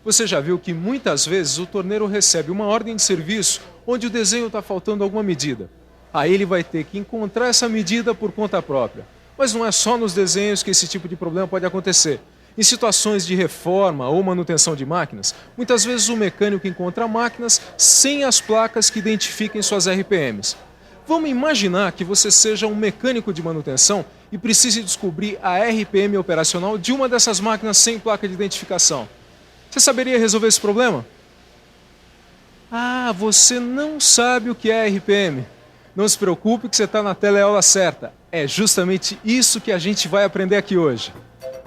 Você já viu que muitas vezes o torneiro recebe uma ordem de serviço onde o desenho está faltando alguma medida. Aí ele vai ter que encontrar essa medida por conta própria. Mas não é só nos desenhos que esse tipo de problema pode acontecer. Em situações de reforma ou manutenção de máquinas, muitas vezes o mecânico encontra máquinas sem as placas que identifiquem suas RPMs. Vamos imaginar que você seja um mecânico de manutenção e precise descobrir a RPM operacional de uma dessas máquinas sem placa de identificação. Você saberia resolver esse problema? Ah, você não sabe o que é RPM. Não se preocupe que você está na teleaula certa. É justamente isso que a gente vai aprender aqui hoje.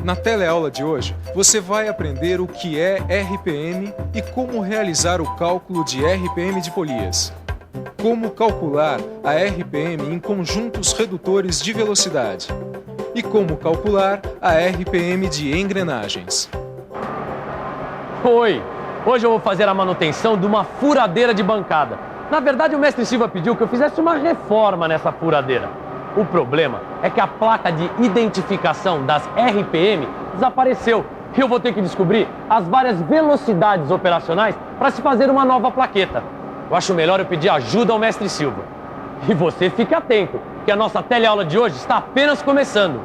Na teleaula de hoje, você vai aprender o que é RPM e como realizar o cálculo de RPM de polias. Como calcular a RPM em conjuntos redutores de velocidade. E como calcular a RPM de engrenagens. Oi! Hoje eu vou fazer a manutenção de uma furadeira de bancada. Na verdade, o mestre Silva pediu que eu fizesse uma reforma nessa furadeira. O problema é que a placa de identificação das RPM desapareceu. E eu vou ter que descobrir as várias velocidades operacionais para se fazer uma nova plaqueta. Eu acho melhor eu pedir ajuda ao mestre Silva. E você fique atento, que a nossa teleaula de hoje está apenas começando.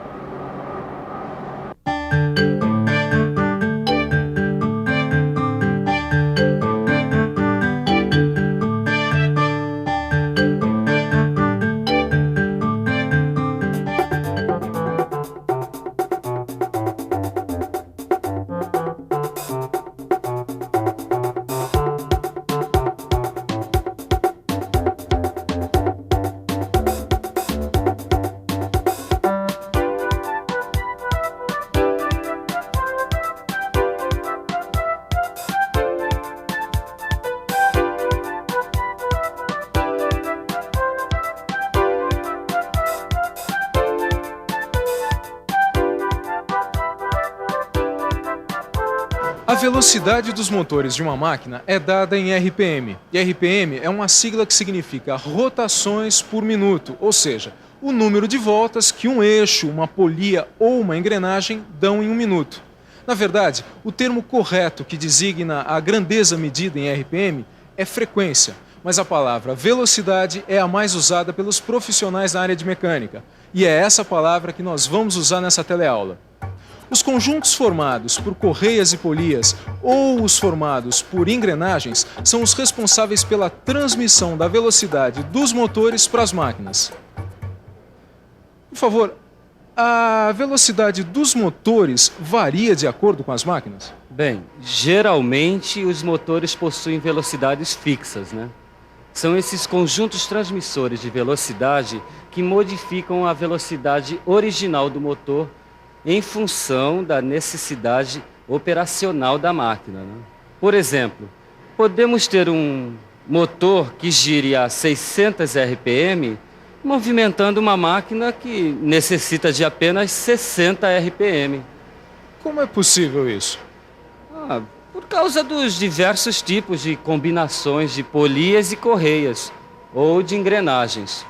A velocidade dos motores de uma máquina é dada em RPM. E RPM é uma sigla que significa rotações por minuto, ou seja, o número de voltas que um eixo, uma polia ou uma engrenagem dão em um minuto. Na verdade, o termo correto que designa a grandeza medida em RPM é frequência, mas a palavra velocidade é a mais usada pelos profissionais da área de mecânica. E é essa palavra que nós vamos usar nessa teleaula. Os conjuntos formados por correias e polias ou os formados por engrenagens são os responsáveis pela transmissão da velocidade dos motores para as máquinas. Por favor, a velocidade dos motores varia de acordo com as máquinas? Bem, geralmente os motores possuem velocidades fixas, né? São esses conjuntos transmissores de velocidade que modificam a velocidade original do motor em função da necessidade operacional da máquina, né? Por exemplo, podemos ter um motor que gire a 600 RPM movimentando uma máquina que necessita de apenas 60 RPM. Como é possível isso? Por causa dos diversos tipos de combinações de polias e correias ou de engrenagens.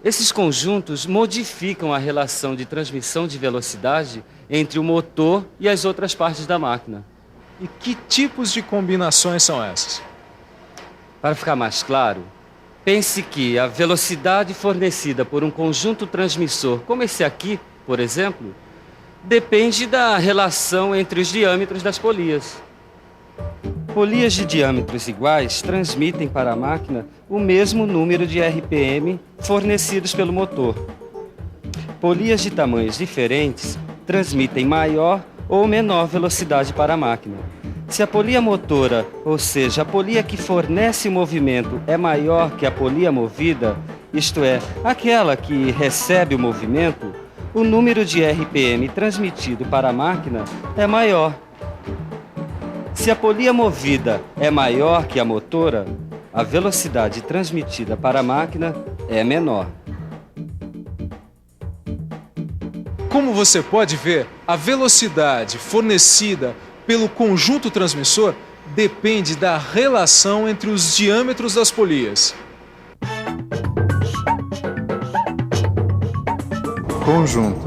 Esses conjuntos modificam a relação de transmissão de velocidade entre o motor e as outras partes da máquina. E que tipos de combinações são essas? Para ficar mais claro, pense que a velocidade fornecida por um conjunto transmissor, como esse aqui, por exemplo, depende da relação entre os diâmetros das polias. Polias de diâmetros iguais transmitem para a máquina o mesmo número de RPM fornecidos pelo motor. Polias de tamanhos diferentes transmitem maior ou menor velocidade para a máquina. Se a polia motora, ou seja, a polia que fornece o movimento, é maior que a polia movida, isto é, aquela que recebe o movimento, o número de RPM transmitido para a máquina é maior. Se a polia movida é maior que a motora, a velocidade transmitida para a máquina é menor. Como você pode ver, a velocidade fornecida pelo conjunto transmissor depende da relação entre os diâmetros das polias. Conjunto.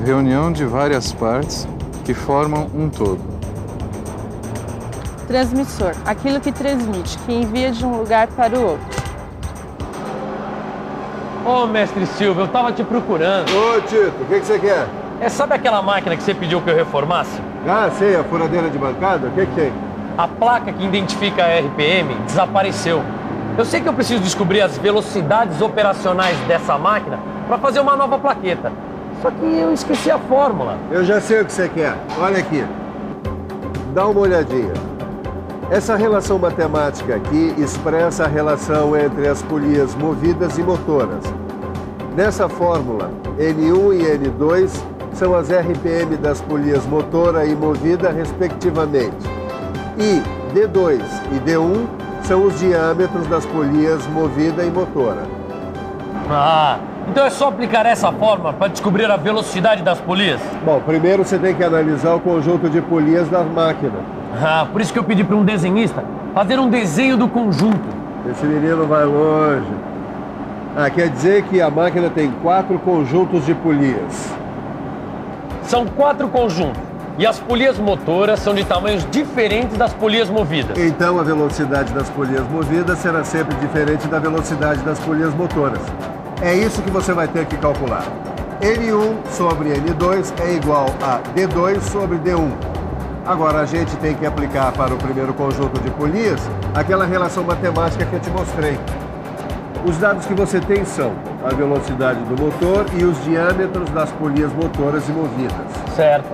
Reunião de várias partes que formam um todo. Transmissor, aquilo que transmite, que envia de um lugar para o outro. Ô, mestre Silva, eu tava te procurando. Ô, Tito, o que você quer? Sabe aquela máquina que você pediu que eu reformasse? Ah, sei, a furadeira de bancada? O que tem? A placa que identifica a RPM desapareceu. Eu sei que eu preciso descobrir as velocidades operacionais dessa máquina para fazer uma nova plaqueta. Só que eu esqueci a fórmula. Eu já sei o que você quer. Olha aqui. Dá uma olhadinha. Essa relação matemática aqui expressa a relação entre as polias movidas e motoras. Nessa fórmula, N1 e N2 são as RPM das polias motora e movida, respectivamente. E D2 e D1 são os diâmetros das polias movida e motora. Ah, então é só aplicar essa fórmula para descobrir a velocidade das polias? Bom, primeiro você tem que analisar o conjunto de polias da máquina. Ah, por isso que eu pedi para um desenhista fazer um desenho do conjunto. Esse menino vai longe. Ah, quer dizer que a máquina tem 4 conjuntos de polias. São 4 conjuntos. E as polias motoras são de tamanhos diferentes das polias movidas. Então a velocidade das polias movidas será sempre diferente da velocidade das polias motoras. É isso que você vai ter que calcular. N1 sobre N2 é igual a D2 sobre D1. Agora a gente tem que aplicar para o primeiro conjunto de polias aquela relação matemática que eu te mostrei. Os dados que você tem são a velocidade do motor e os diâmetros das polias motoras e movidas. Certo.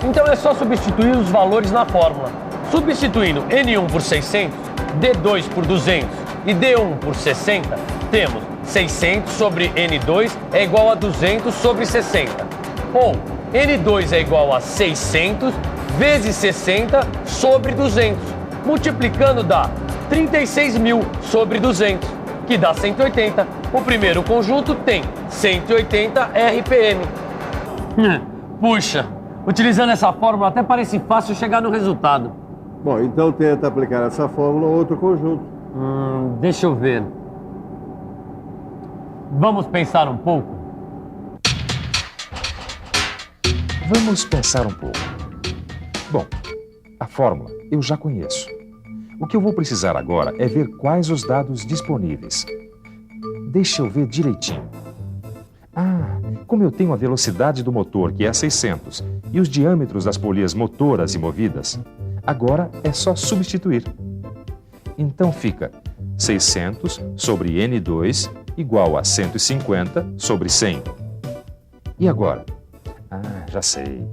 Então é só substituir os valores na fórmula. Substituindo N1 por 600, D2 por 200 e D1 por 60, temos 600 sobre N2 é igual a 200 sobre 60. Ou N2 é igual a 600 vezes 60 sobre 200. Multiplicando dá 36.000 sobre 200, que dá 180. O primeiro conjunto tem 180 RPM. Puxa, utilizando essa fórmula até parece fácil chegar no resultado. Bom, então tenta aplicar essa fórmula a outro conjunto. Deixa eu ver. Vamos pensar um pouco? Vamos pensar um pouco. Bom, a fórmula eu já conheço. O que eu vou precisar agora é ver quais os dados disponíveis. Deixa eu ver direitinho. Ah, como eu tenho a velocidade do motor, que é 600, e os diâmetros das polias motoras e movidas, agora é só substituir. Então fica 600 sobre N2 igual a 150 sobre 100. E agora? Ah, já sei.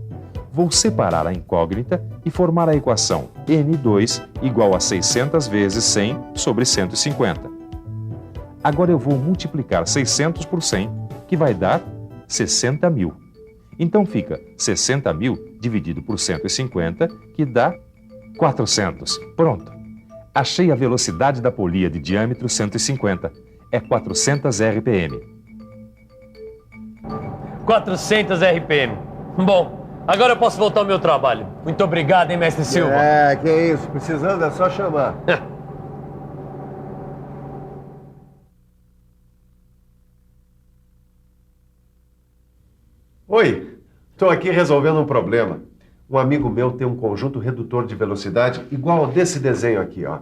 Vou separar a incógnita e formar a equação N2 igual a 600 vezes 100 sobre 150. Agora eu vou multiplicar 600 por 100, que vai dar 60.000. Então fica 60.000 dividido por 150, que dá 400. Pronto. Achei a velocidade da polia de diâmetro 150. É 400 RPM. 400 RPM. Bom, agora eu posso voltar ao meu trabalho. Muito obrigado, hein, mestre Silva? É, que é isso. Precisando é só chamar. Oi, estou aqui resolvendo um problema. Um amigo meu tem um conjunto redutor de velocidade igual ao desse desenho aqui, ó.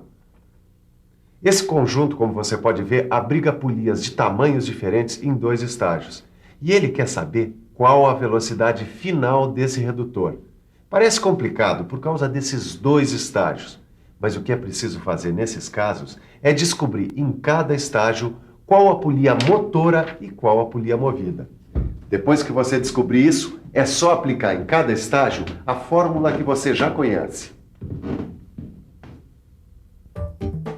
Esse conjunto, como você pode ver, abriga polias de tamanhos diferentes em 2 estágios. E ele quer saber qual a velocidade final desse redutor. Parece complicado por causa desses 2 estágios, mas o que é preciso fazer nesses casos é descobrir em cada estágio qual a polia motora e qual a polia movida. Depois que você descobrir isso, é só aplicar em cada estágio a fórmula que você já conhece.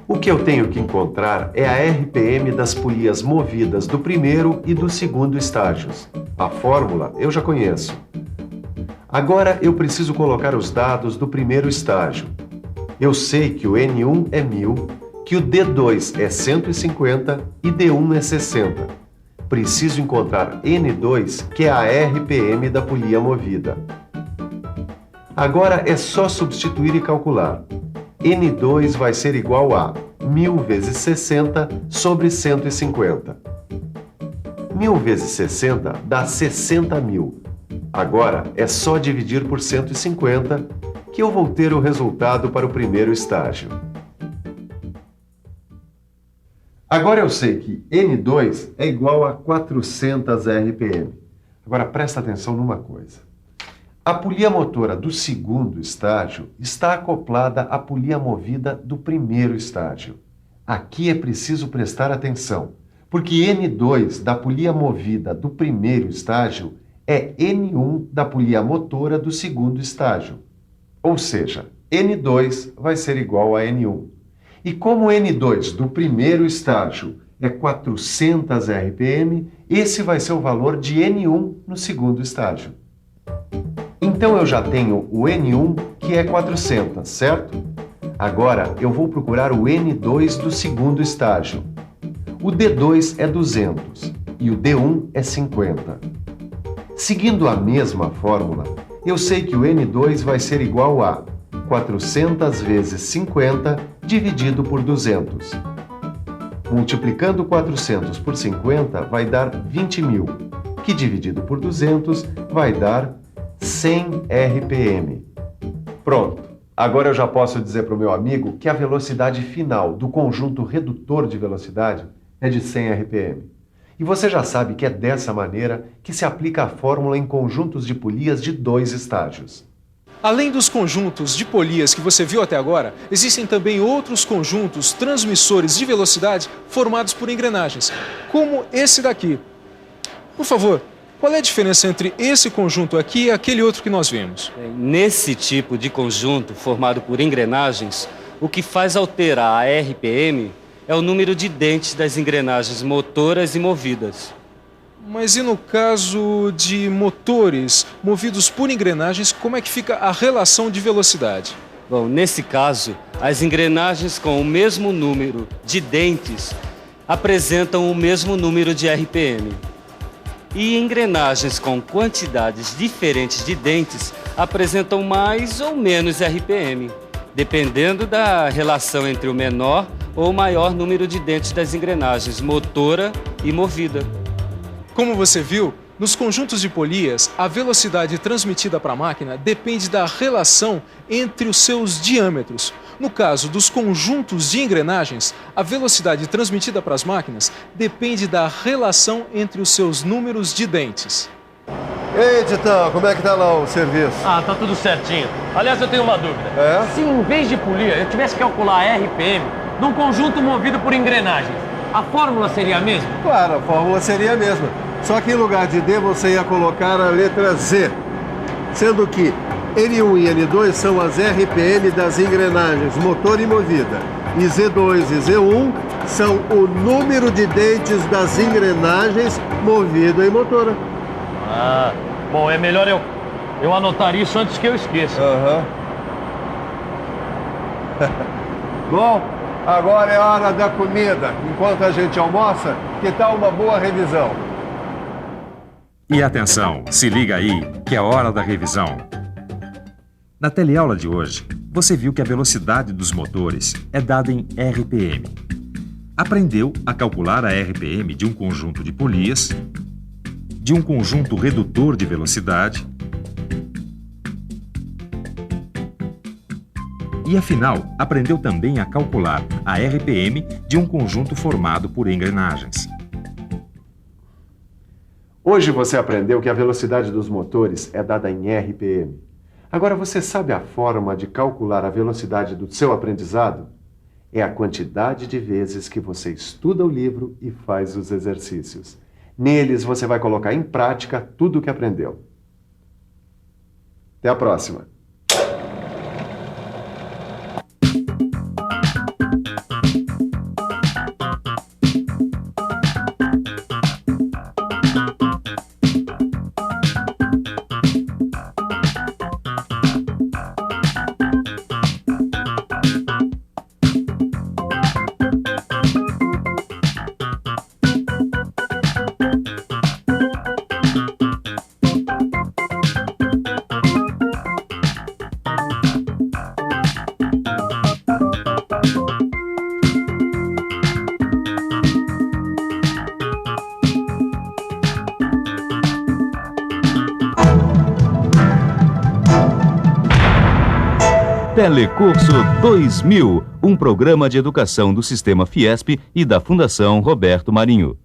O que eu tenho que encontrar é a RPM das polias movidas do primeiro e do segundo estágios. A fórmula eu já conheço. Agora eu preciso colocar os dados do primeiro estágio. Eu sei que o N1 é 1000, que o D2 é 150 e D1 é 60. Preciso encontrar N2, que é a RPM da polia movida. Agora é só substituir e calcular. N2 vai ser igual a 1000 vezes 60 sobre 150. 1000 vezes 60 dá 60.000. Agora é só dividir por 150, que eu vou ter o resultado para o primeiro estágio. Agora eu sei que N2 é igual a 400 RPM. Agora presta atenção numa coisa. A polia motora do segundo estágio está acoplada à polia movida do primeiro estágio. Aqui é preciso prestar atenção, porque N2 da polia movida do primeiro estágio é N1 da polia motora do segundo estágio. Ou seja, N2 vai ser igual a N1. E como N2 do primeiro estágio é 400 RPM, esse vai ser o valor de N1 no segundo estágio. Então eu já tenho o N1, que é 400, certo? Agora eu vou procurar o N2 do segundo estágio. O D2 é 200 e o D1 é 50. Seguindo a mesma fórmula, eu sei que o N2 vai ser igual a 400 vezes 50 dividido por 200. Multiplicando 400 por 50 vai dar 20.000, que dividido por 200 vai dar 100 RPM. Pronto, agora eu já posso dizer para o meu amigo que a velocidade final do conjunto redutor de velocidade é de 100 RPM. E você já sabe que é dessa maneira que se aplica a fórmula em conjuntos de polias de 2 estágios. Além dos conjuntos de polias que você viu até agora, existem também outros conjuntos transmissores de velocidade formados por engrenagens, como esse daqui. Por favor, qual é a diferença entre esse conjunto aqui e aquele outro que nós vimos? Nesse tipo de conjunto formado por engrenagens, o que faz alterar a RPM é o número de dentes das engrenagens motoras e movidas. Mas e no caso de motores movidos por engrenagens, como é que fica a relação de velocidade? Bom, nesse caso, as engrenagens com o mesmo número de dentes apresentam o mesmo número de RPM. E engrenagens com quantidades diferentes de dentes apresentam mais ou menos RPM, dependendo da relação entre o menor ou maior número de dentes das engrenagens motora e movida. Como você viu, nos conjuntos de polias, a velocidade transmitida para a máquina depende da relação entre os seus diâmetros. No caso dos conjuntos de engrenagens, a velocidade transmitida para as máquinas depende da relação entre os seus números de dentes. Ei, Titão, como é que tá lá o serviço? Ah, tá tudo certinho. Aliás, eu tenho uma dúvida. É? Se em vez de polia eu tivesse que calcular a RPM num conjunto movido por engrenagens, a fórmula seria a mesma? Claro, a fórmula seria a mesma. Só que em lugar de D você ia colocar a letra Z, sendo que N1 e N2 são as RPM das engrenagens motor e movida, e Z2 e Z1 são o número de dentes das engrenagens movida e motora. Ah, bom, é melhor eu anotar isso antes que eu esqueça. Aham. Bom, agora é hora da comida. Enquanto a gente almoça, que tal uma boa revisão? E atenção, se liga aí, que é hora da revisão. Na teleaula de hoje, você viu que a velocidade dos motores é dada em RPM. Aprendeu a calcular a RPM de um conjunto de polias, de um conjunto redutor de velocidade e, afinal, aprendeu também a calcular a RPM de um conjunto formado por engrenagens. Hoje você aprendeu que a velocidade dos motores é dada em RPM. Agora você sabe a forma de calcular a velocidade do seu aprendizado? É a quantidade de vezes que você estuda o livro e faz os exercícios. Neles você vai colocar em prática tudo o que aprendeu. Até a próxima! Telecurso 2000, um programa de educação do Sistema Fiesp e da Fundação Roberto Marinho.